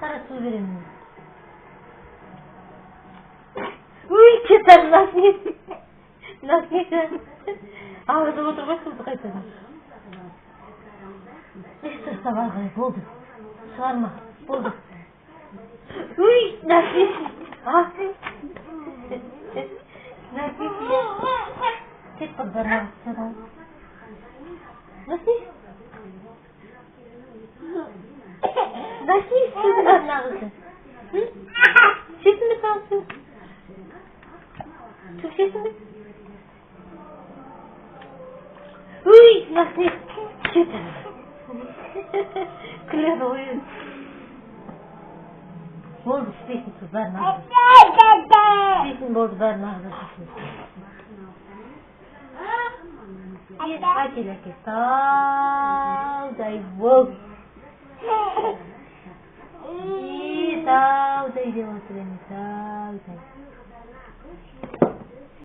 Қара су беремін. Ой, кетер, насниет. Ауырды отыр ғой суды қайтадан. Ешті сабағай, болды. Шығарма, болды. Ой, насниет. Кет қыздарына сұрау. Насниет. Насниет, суды барына қызды. Шетін бе саған су? Çok şeysin mi? Uy, nasıl? Kötü. Kılıyor oyun. Oldu, steysin kızlar nazlı. Steysin oldu, ben nazlı. Acele ki, sağday bol. Sağday diye oturayım, sağday.